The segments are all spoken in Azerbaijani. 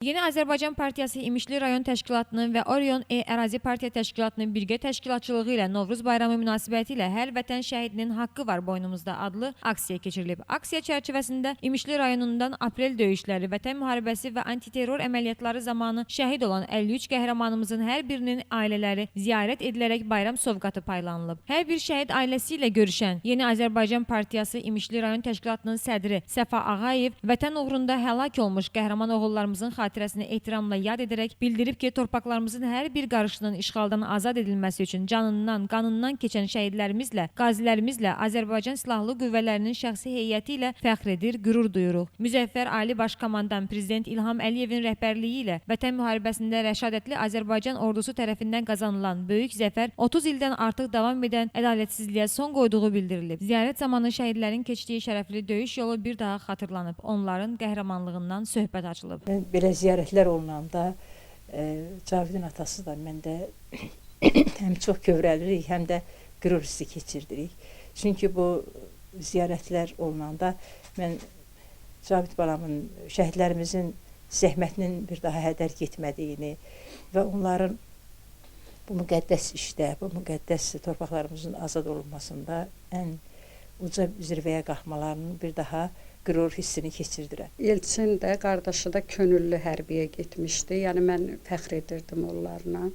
Yeni Azərbaycan Partiyası İmişli Rayon Təşkilatının və Orion Ərazi Partiya Təşkilatının birgə təşkilatçılığı ilə Novruz bayramı münasibəti ilə Hər vətən şəhidinin haqqı var boynumuzda adlı aksiya keçirilib. Aksiya çərçivəsində İmişli rayonundan aprel döyüşləri, vətən müharibəsi və antiterror əməliyyatları zamanı şəhid olan 53 qəhrəmanımızın hər birinin ailələri ziyarət edilərək bayram sovqatı paylanılıb. Hər bir şəhid ailəsi ilə görüşən Yeni Azərbaycan Partiyası İmişli Rayon Təşkilatının sədri Səfa Ağayev vətən uğrunda həlak olmuş qəhrəman oğullarımızın xatirəsini ehtiramla yad edərək bildirib ki, torpaqlarımızın hər bir qarışının işğaldan azad edilməsi üçün canından, qanından keçən şəhidlərimizlə, qazilərimizlə Azərbaycan Silahlı Qüvvələrinin şəxsi heyəti ilə fəxr edir, qürur duyuruq. Müzəffər Ali Başkomandan Prezident İlham Əliyevin rəhbərliyi ilə vətən müharibəsində rəşadətli Azərbaycan ordusu tərəfindən qazanılan böyük zəfər 30 ildən artıq davam edən ədalətsizliyə son qoyduğu bildirilib. Ziyarət zamanı şəhidlərin keçdiyi şərəfli döyüş yolu bir daha xatırlanıb, onların qəhrəmanlığından söhbət açılıb. Belə ziyarətlər olunanda Cavidin atası da mən də həm çox kövrəlirik, həm də qürur hissi keçirdirik. Çünki bu ziyarətlər olunanda mən Cavid balamın, şəhidlərimizin zəhmətinin bir daha hədər getmədiyini və onların bu müqəddəs işdə, bu müqəddəs torpaqlarımızın azad olunmasında ən uca zirvəyə qalxmalarının bir daha qürur hissini keçirdirəm. Elçin də, qardaşı da könüllü hərbiyə getmişdi. Yəni mən fəxr edirdim onlarla.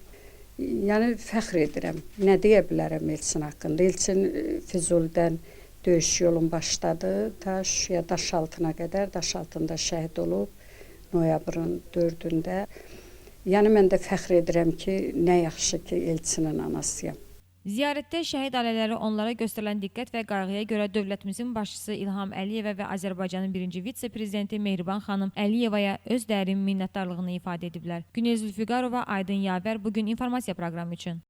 Yəni fəxr edirəm. Nə deyə bilərəm Elçin haqqında? Elçin Füzulidən döyüş yolun başladı. Ta Şuşaya Daşaltına qədər, Daşaltında şəhid olub noyabrın 4-də. Yəni mən də fəxr edirəm ki, nə yaxşı ki, Elçinin anasıyam. Ziyarətdə şəhid ailələri onlara göstərilən diqqət və qayğıya görə dövlətimizin başçısı İlham Əliyevə və Azərbaycanın birinci vitse-prezidenti Mehriban xanım Əliyevaya öz dərin minnətdarlığını ifadə ediblər. Günel Zülfüqarova, Aydın Yavər, bugün informasiya proqramı üçün.